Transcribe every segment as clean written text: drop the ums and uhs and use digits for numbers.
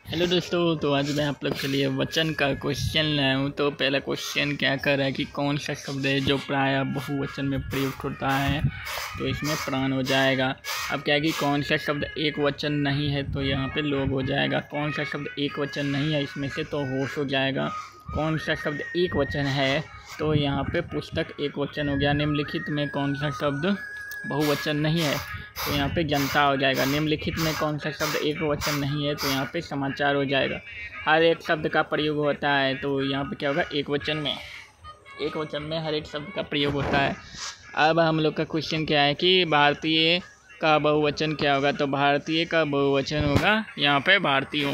Hello दोस्तों, तो आज मैं आप लोग के लिए वचन का क्वेश्चन लाया हूँ। तो पहला क्वेश्चन क्या कर रहा है कि कौन सा शब्द है जो प्रायः बहुवचन में प्रयुक्त होता है, तो इसमें प्राण हो जाएगा। अब क्या है कि कौन सा शब्द एक वचन नहीं है, तो यहाँ पे लोग हो जाएगा। कौन सा शब्द एक वचन नहीं है इसमें से, तो होश हो जाएगा। कौन सा शब्द एक वचन है, तो यहाँ पे पुस्तक एक वचन हो गया। निम्नलिखित में कौन सा शब्द बहुवचन नहीं है, तो यहाँ पे जनता हो जाएगा। निम्नलिखित में कौन सा शब्द एक वचन नहीं है, तो यहाँ पे समाचार हो जाएगा। हर एक शब्द का प्रयोग होता है, तो यहाँ पे क्या होगा, एक वचन में हर एक शब्द का प्रयोग होता है। अब हम लोग का क्वेश्चन क्या है कि भारतीय का बहुवचन क्या होगा, तो भारतीय का बहुवचन होगा यहाँ पे भारतीयों।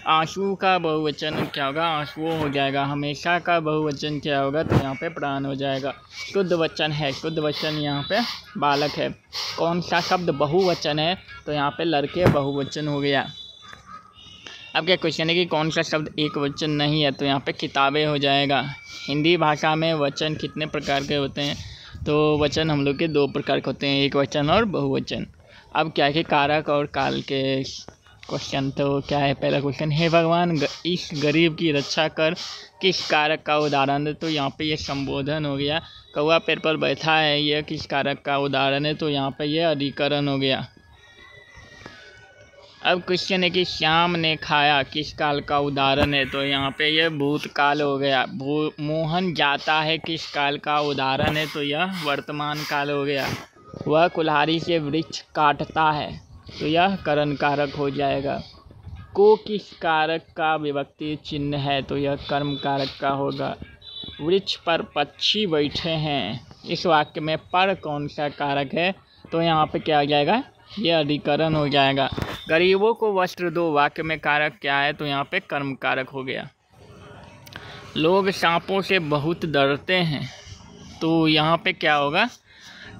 आंसू का बहुवचन क्या होगा, आंसुओं हो जाएगा। हमेशा का बहुवचन क्या होगा, तो यहाँ पे प्राण हो जाएगा। शुद्ध वचन है, शुद्ध वचन यहाँ पे बालक है। कौन सा शब्द बहुवचन है, तो यहाँ पे लड़के बहुवचन हो गया। अब क्या क्वेश्चन है कि कौन सा शब्द एक वचन नहीं है, तो यहाँ पे किताबें हो जाएगा। हिंदी भाषा में वचन कितने प्रकार के होते हैं, तो वचन हम लोग के दो प्रकार के होते हैं, एक वचन और बहुवचन। अब क्या है कि कारक और काल के क्वेश्चन, तो क्या है पहला क्वेश्चन, हे भगवान इस गरीब की रक्षा कर, किस कारक का उदाहरण है, तो यहाँ पे ये संबोधन हो गया। कौवा पेड़ पर बैठा है, यह किस कारक का उदाहरण है, तो यहाँ पे ये अधिकरण हो गया। अब क्वेश्चन है कि श्याम ने खाया, किस काल का उदाहरण है, तो यहाँ पे यह भूतकाल हो गया। मोहन जाता है, किस काल का उदाहरण है, तो यह वर्तमान काल हो गया। वह कुल्हाड़ी से वृक्ष काटता है, तो यह करण कारक हो जाएगा। को किस कारक का विभक्ति चिन्ह है, तो यह कर्म कारक का होगा। वृक्ष पर पक्षी बैठे हैं, इस वाक्य में पर कौन सा कारक है, तो यहाँ पे क्या हो जाएगा, यह अधिकरण हो जाएगा। गरीबों को वस्त्र दो, वाक्य में कारक क्या है, तो यहाँ पे कर्म कारक हो गया। लोग सांपों से बहुत डरते हैं, तो यहाँ पे क्या होगा,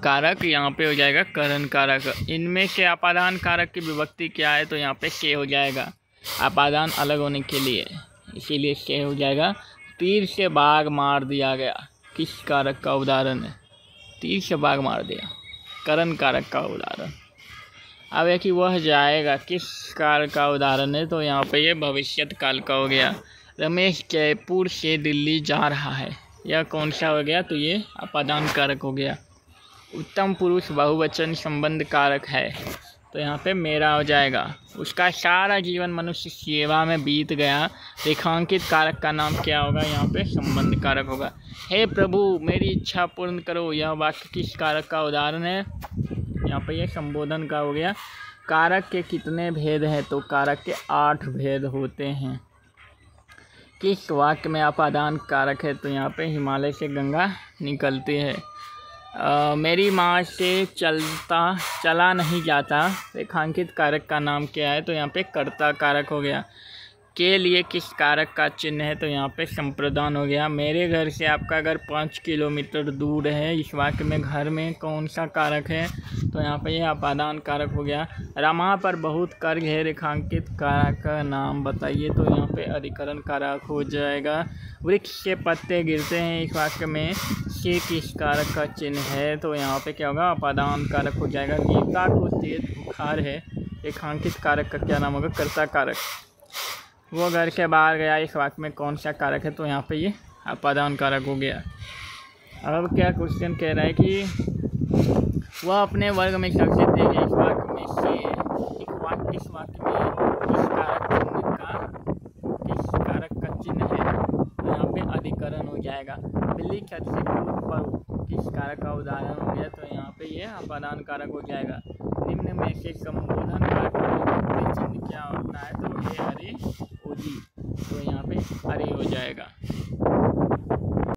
कारक यहाँ पे हो जाएगा करण कारक। इनमें से अपादान कारक की विभक्ति क्या है, तो यहाँ पे के हो जाएगा, अपादान अलग होने के लिए, इसीलिए के हो जाएगा। तीर से बाघ मार दिया गया, किस कारक का उदाहरण है, तीर से बाघ मार दिया, करण कारक का उदाहरण। अब है कि वह जाएगा, किस काल का उदाहरण है, तो यहाँ पे ये भविष्यत काल का हो गया। रमेश जयपुर से दिल्ली जा रहा है, यह कौन सा हो गया, तो ये अपादान कारक हो गया। उत्तम पुरुष बहुवचन संबंध कारक है, तो यहाँ पे मेरा हो जाएगा। उसका सारा जीवन मनुष्य सेवा में बीत गया, रेखांकित कारक का नाम क्या होगा, यहाँ पे संबंध कारक होगा। हे प्रभु मेरी इच्छा पूर्ण करो, यह वाक्य किस कारक का उदाहरण है, यहाँ पे ये संबोधन का हो गया। कारक के कितने भेद हैं, तो कारक के 8 भेद होते हैं। किस वाक्य में अपादान कारक है, तो यहाँ पे हिमालय से गंगा निकलती है। मेरी माँ से चला नहीं जाता, रेखांकित कारक का नाम क्या है, तो यहाँ पे कर्ता कारक हो गया। के लिए किस कारक का चिन्ह है, तो यहाँ पे संप्रदान हो गया। मेरे घर से आपका घर 5 किलोमीटर दूर है, इस वाक्य में घर में कौन सा कारक है, तो यहाँ पे यह अपादान कारक हो गया। रमा पर बहुत कर्ज है, रेखांकित कारक का नाम बताइए, तो यहाँ पे अधिकरण कारक हो जाएगा। वृक्ष से पत्ते गिरते हैं, इस वाक्य में से किस कारक का चिन्ह है, तो यहाँ पे क्या होगा, अपादान कारक हो जाएगा। गीता को तेज बुखार है, रेखांकित कारक का क्या नाम होगा, कर्ता कारक। वो घर के बाहर गया, इस वाक्य में कौन सा कारक है, तो यहाँ पे ये अपादान कारक हो गया। अब क्या क्वेश्चन कह रहा है कि वह अपने वर्ग में सबसे तेज है, इस वाक्य में से इस वाक्य में किस कारक का चिन्ह है, तो यहाँ पे अधिकरण हो जाएगा। बिल्ली छत से कूद पड़ो, किस कारक का उदाहरण हो गया, तो यहाँ पे ये अपादान कारक हो जाएगा। निम्न में से संबोधन का चिन्ह क्या होता है, तो ये हरे ओजी, तो यहाँ पे हरे हो जाएगा।